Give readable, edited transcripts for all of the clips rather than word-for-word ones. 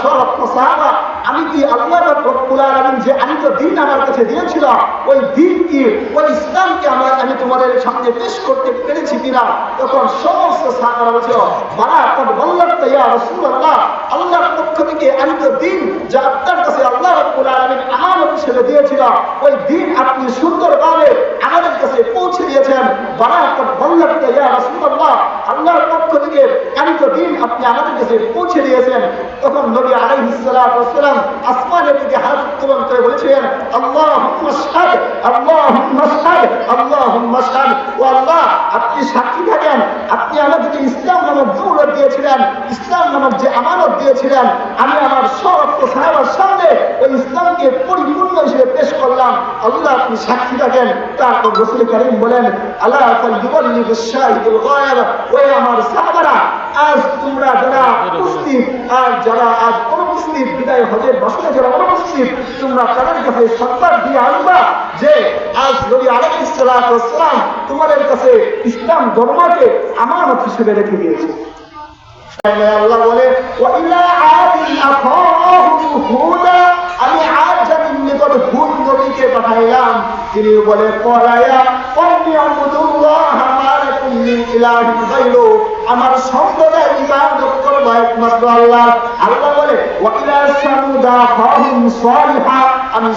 সরক্ষ সাহাবা, আমি কি আল্লাহ রব্বুল আলামিন যে আনিত দিন আমার কাছে দিয়েছিল, ওই দিন কি, ওই ইসলামকে আমি তোমাদের সামনে পেশ করতে পেরেছি কিনা? তখন সমস্ত সাহাবারা বলছিল, বালা কদ বল্লাতা ইয়া রাসূলুল্লাহ, আল্লাহর পক্ষ থেকে আনিত দিন যা আপনার কাছে আল্লাহ রব্বুল আলামিন আমানত হিসেবে দিয়েছিল, ওই দিন আপনি সুন্দরভাবে আমাদের কাছে পৌঁছে দিয়েছেন। বালা কদ বল্লাতা ইয়া রাসূলুল্লাহ, আল্লাহর পক্ষ থেকে আনিত দিন আপনি আমাদের কাছে পৌঁছে দিয়েছেন। তখন নবী আলাইহিস সালাতু ওয়াস সালাম আসমানের দিকে হাত উত্তোলন করে বলেছিলেন, আল্লাহুম্মা শাহাদ, আল্লাহুম্মা শাহাদ, আল্লাহুম্মা শাহাদ। ও আল্লাহ, আপনি সাক্ষী থাকেন, আপনি আমাদেরকে ইসলাম নামক দৌলত দিয়েছিলেন, ইসলাম নামক যে আমানত দিয়েছিলেন, আমি আমার সমস্ত সাহাবার সামনে ওই ইসলামকে পরিপূর্ণ হিসেবে পেশ করলাম। আল্লাহ, আপনি সাক্ষী থাকেন। তারপর রাসূল কারীম বলেন, আলা ফালইউবাল্লিগু শাহিদুল গায়ব। ওই আমার সাহাবারা, আজ তোমরা যারা উপস্থিত আর যারা আজ অনুপস্থিত, বিদায় হজের বসনে যারা অনুপস্থিত, তোমরা তাদের কাছে সংবাদ দিয়ে আসবা যে আজ নবী আলাইহিস সালাতু ওয়াস সালাম তোমাদের কাছে ইসলাম ধর্মকে আমানত হিসেবে রেখে দিয়েছে। আল্লাহ বলে, ওয়া ইলা আদিন আখাহুম হুদা, আমি আদ জাতির নিকট হুদ নবীকে পাঠাইলাম। তিনি বলে, ক্বালায়া কওমি আবুদুল্লাহ মা লাকুম মিন ইলাহিন গায়রু, আমার সম্প্রদায় ইবাদত করবে একমাত্র আল্লাহ। আল্লাহ বলে, ওয়া ইলা সামুদা আখাহুম সালিহা, আমি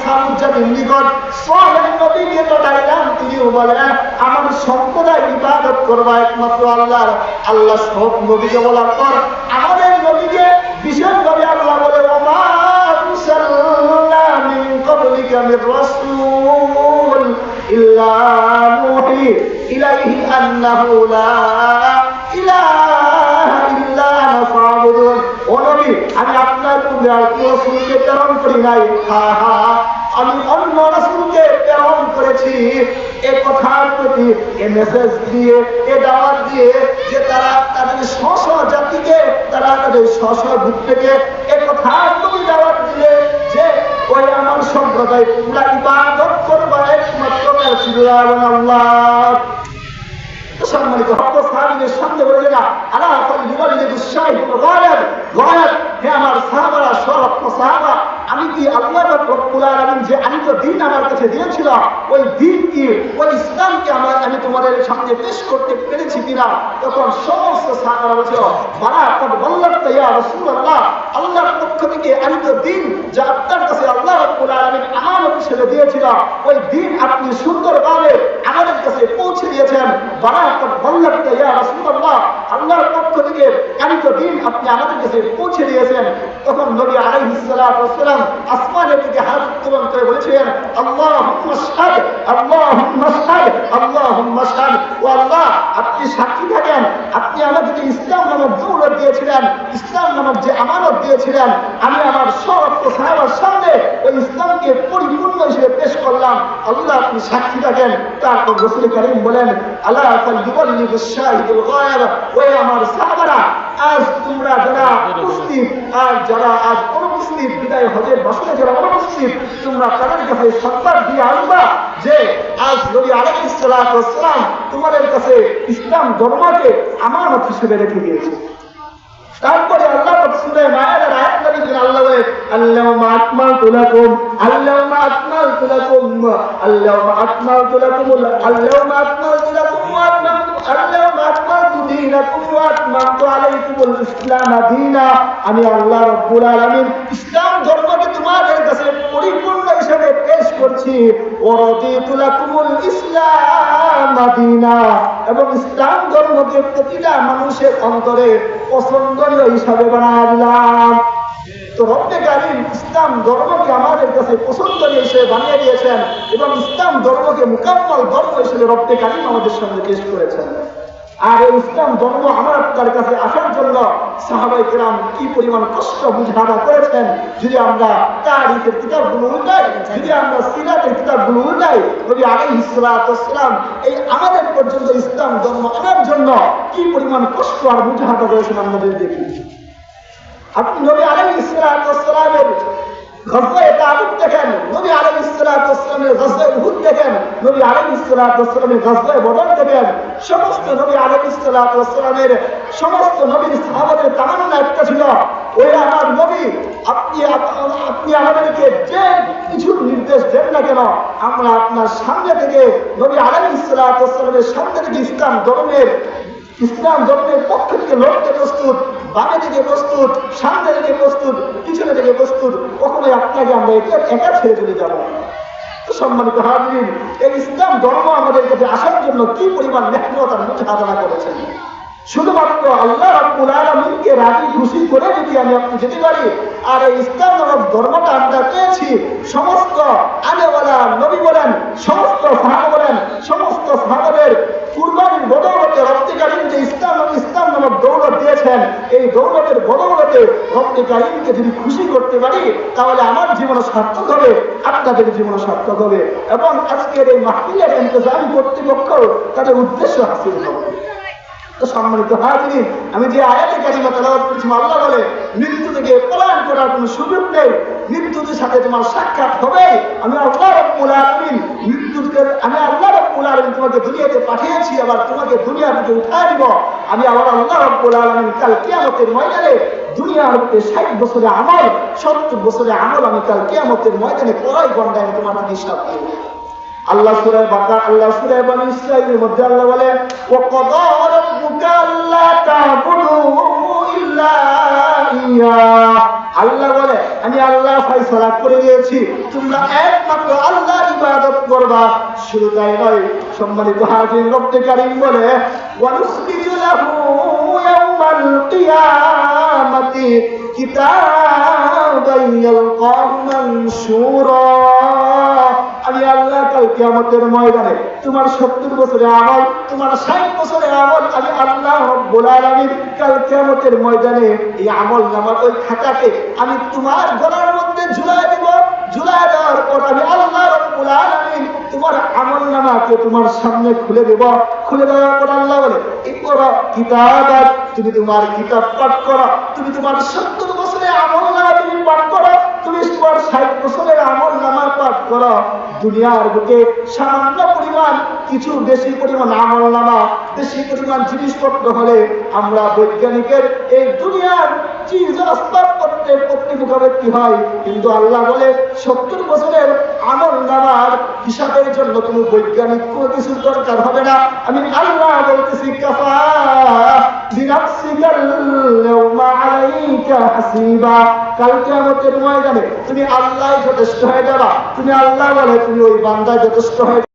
সামুদ জাতির নিকট সালেহ নবীকে পাঠাইলাম। তিনি বলে, আমার সম্প্রদায় ইবাদত করবে একমাত্র আল্লাহ। আল্লাহ সব নবীকে বলার পর আমাদের নবীকে বিশেষভাবে আল্লাহ বলে, ওমা আরসালনা মিন ক্বাবলিকা মির রাসূল ইল্লা নূহি ইলাইহি আন্নাহু লা ইলাহা ইল্লা আনা ফা'বুদুন। ও নবী, আমি আপনার পূর্বে আর কোন রাসূলকে প্রেরণ করি নাই, আমি অন্য রাসূলকে প্রেরণ করেছি এ কথার প্রতি, এ মেসেজ দিয়ে, এ দাওয়াত দিয়ে যে তারা তাদের স্ব জাতিকে, তারা তাদের স্ব গোত্রকে এ কথার প্রতি দাওয়াত দিলে যে ওই আমার সম্প্রদায় পুরা ইবাদত করবে একমাত্র আল্লাহ। সম্মানিত সাহাবীদের সামনে বলে না, আলা ফালইউবাল্লিগু শাহিদুল গায়ব, গায়ব। হে আমার সাহাবারা, সরক্ষ সাহাবা, আমি কি আল্লাহ রব্বুল আলামিন যে আনিত দিন আমার কাছে দিয়েছিল, ওই দিন কি, ওই ইসলামকে আমি তোমাদের সামনে পেশ করতে পেরেছি কিনা? তখন সমস্ত সাহাবারা বলছিল, বালা কদ বল্লাতা ইয়া রাসূলুল্লাহ, আল্লাহর পক্ষ থেকে আনিত দিন যা আপনার কাছে আল্লাহ রব্বুল আলামিন আমানত হিসেবে দিয়েছিল, ওই দিন আপনি সুন্দরভাবে আমাদের কাছে পৌঁছে দিয়েছেন। বালা কদ বল্লাতা ইয়া রাসূলুল্লাহ, আল্লাহর পক্ষ থেকে আনিত দিন আপনি আমাদের কাছে পৌঁছে দিয়েছেন। তখন নবী আলাইহিস সালাতু ওয়াস সালাম আসমানের দিকে হাত উত্তোলন করে বলেছিলেন, আল্লাহুম্মা শাহাদ, আল্লাহুম্মা শাহাদ, আল্লাহুম্মা শাহাদ। ও আল্লাহ, আপনি সাক্ষী থাকেন, আপনি আমাদেরকে ইসলাম নামক দৌলত দিয়েছিলেন, ইসলাম নামক যে আমানত দিয়েছিলেন, আমি আমার সমস্ত সাহাবার সামনে ওই ইসলামকে পরিপূর্ণ হিসেবে পেশ করলাম। আল্লাহ, আপনি সাক্ষী থাকেন। তারপর রাসূল কারীম বলেন, আলা ফালইউবাল্লিগু শাহিদুল গায়ব। ওই আমার সাহাবারা, আজ তোমরা যারা উপস্থিত আর যারা আজ অনুপস্থিত, বিদায় হজের বসনে যারা অনুপস্থিত, তোমরা তাদের কাছে সংবাদ দিয়ে আসবা যে আজ নবী আলাইহিস সালাতু ওয়াস সালাম তোমাদের কাছে ইসলাম ধর্মকে আমানত হিসেবে রেখে দিয়েছে। তারপরে আল্লাহ সূরা মায়েদার আয়াত নবী আল্লাহ বলে, আল্লাহুম্মা আকমালতু লাকুম, আল্লাহুম্মা আকমালতু লাকুম, আল্লাহুম্মা আকমালতু লাকুম, আল্লাহুম্মা আকমালতু লাকুম ওয়া আল্লাহুম্মা আকমালতু দীনাকুম ওয়া আতমামতু আলাইকুমুল ইসলাম দীনা। আমি আল্লাহ রাব্বুল আলামিন ইসলাম ধর্মকে তোমাদের কাছে পরিপূর্ণ হিসেবে পেশ করছি। ওয়া রাদিতু লাকুমুল ইসলাম দীনা, এবং ইসলাম ধর্মকে প্রতিটা মানুষের অন্তরে পছন্দনীয় হিসাবে বানায় দিলাম। তো রব্বে কারীম ইসলাম ধর্মকে আমাদের কাছে পছন্দনীয় হিসেবে বানিয়ে দিয়েছেন এবং ইসলাম ধর্মকে মুকাম্মাল ধর্ম হিসেবে রব্বে কারীম আমাদের সামনে পেশ করেছেন। আর এই ইসলাম ধর্ম আমার তার কাছে আসার জন্য সাহাবায়ে কেরাম কি পরিমাণ কষ্ট মুজাহাদা করেছেন। যদি আমরা তারিখের কিতাবগুলো উল্টাই, যদি আমরা সিরাতের কিতাবগুলো উল্টাই, নবী আলাইহিস সালাতু ওয়াস সালাম এই আমাদের পর্যন্ত ইসলাম ধর্ম আনার জন্য কি পরিমাণ কষ্ট আর মুজাহাদা করেছেন আমরা দেখি। আপনি নবী আলাইহিস সালাতু ওয়াস সালামের গজওয়ে তাবুক দেখেন, নবী আলাইহিস সালাতু ওয়াস সালামের গজওয়ে উহুদ দেখেন, নবী আলাইহিস সালাতু ওয়াস সালামের গজওয়ে বদর দেখেন। সমস্ত নবী আলাইহিস সালাতু ওয়াস সালামের সমস্ত নবীর সাহাবাদের তামান্না একটা ছিল, ওই আমার নবী আপনি আমাদেরকে যে কিছু নির্দেশ দেন না কেন, আমরা আপনার সামনে থেকে নবী আলাইহিস সালাতু ওয়াস সালামের সামনে থেকে ইসলাম ধর্মের পক্ষ থেকে লড়তে প্রস্তুত, বামে থেকে প্রস্তুত, সামনে থেকে প্রস্তুত, পিছনে থেকে প্রস্তুত, কখনোই আপনাকে আমরা একা ছেড়ে চলে যাব। সম্মানিত হাজিরিন, এই ইসলাম ধর্ম আমাদের কাছে আসার জন্য কি পরিমাণ মেহনত আর মুজাহাদা করেছেন। শুধুমাত্র আল্লাহ রাব্বুল আলামিনকে রাজি খুশি করে যদি আমি আপনি যেতে পারি, আর এই ইসলাম নামক ধর্মটা আমরা পেয়েছি সমস্ত আনেওয়ালা নবী বলেন, সমস্ত সাহাবা বলেন, সমস্ত সাহাবাদের কুরবানির বদৌলতে রব্বে কারীম যে ইসলাম নামক দৌলত দিয়েছেন, এই দৌলতের বদৌলতে রব্বে কারীমকে যদি খুশি করতে পারি, তাহলে আমার জীবন সার্থক হবে, আপনাদের জীবন সার্থক হবে, এবং আজকের এই মাহফিলের ইন্তজাম কর্তৃপক্ষ তাদের উদ্দেশ্য হাসিল হবে। তো সম্মানিত হাজিরিন, আমি যে আয়াতে কারিমা তেলাওয়াত করেছি, আল্লাহ বলে মৃত্যু থেকে পলায়ন করার কোনো সুযোগ নেই, মৃত্যুর সাথে তোমার সাক্ষাৎ হবে। আমি আল্লাহ রাব্বুল আলামিন তোমাকে দুনিয়াতে পাঠিয়েছি, আবার তোমাকে দুনিয়া থেকে উঠায় দিব। আমি আবার আল্লাহ রাব্বুল আলামিন কাল কিয়ামতের ময়দানে দুনিয়ার 60 বছরের আমল, 70 বছরের আমল আমি কাল কিয়ামতের ময়দানে পরাই গন্ডায় তোমার হিসাব দেব। আল্লাহ সূরা বাকারা, আল্লাহ সূরা বনী ইসরাঈলের মধ্যে আল্লাহ বলে, ওয়া ক্বাদা রাব্বুকা আল্লা তা'বুদু ইল্লা ইয়্যা। আল্লাহ বলে আমি আল্লাহ ফয়সালা করে দিয়েছি তোমরা একমাত্র আল্লাহর ইবাদত করবা। শুধু তাই নয়, সম্মানিত হাজির, রব্বে কারীম বলে ওয়া নুসবিতু লাহু ইয়াওমাল কিয়ামাতি কিতাবান ইয়ালকাহু মানশুরা। আমি আল্লাহ কাল কিয়ামতের ময়দানে তোমার 70 বছরের আমল, তোমার 60 বছরের আমল, আমি আল্লাহ রাব্বুল আলামিন কাল কিয়ামতের ময়দানে এই আমল নামার ওই খাতাকে আমি তোমার গলার মধ্যে ঝুলায় দেব। ঝুলায় দেওয়ার পর আমি আল্লাহ রাব্বুল আলামিন তোমার আমল নামাকে তোমার সামনে খুলে দেব। খুলে দেওয়ার পর আল্লাহ বলে ইকরা কিতাবাক, তুমি তোমার কিতাব পাঠ করো, তুমি তোমার 70 বছরের আমল নামা তুমি পাঠ করো, তুমি তোমার 60 বছরের আমল নামা পাঠ করো। দুনিয়ার বুকে সামান্য পরিমাণ কিছু বেশি পরিমাণ আমল নামা, বেশি পরিমাণ জিনিসপত্র হলে আমরা বৈজ্ঞানিকের এই দুনিয়ার চিজ আসবাবপত্রে মুখাপেক্ষি হয়, কিন্তু আল্লাহ বলে 70 বছরের আমল নামার হিসাবের জন্য কোনো বৈজ্ঞানিক কোনো কিছু দরকার হবে না। আমি আল্লাহ বলতেছি কাফা বিনাফসিকাল ইয়াওমা আলাইকা হাসিবা। কাল কিয়ামতের ময়দানে তুমি আল্লাহ যথেষ্ট হয়ে যাবা। তুমি আল্লাহ বলে তুমি ওই বান্দা যথেষ্ট হয়ে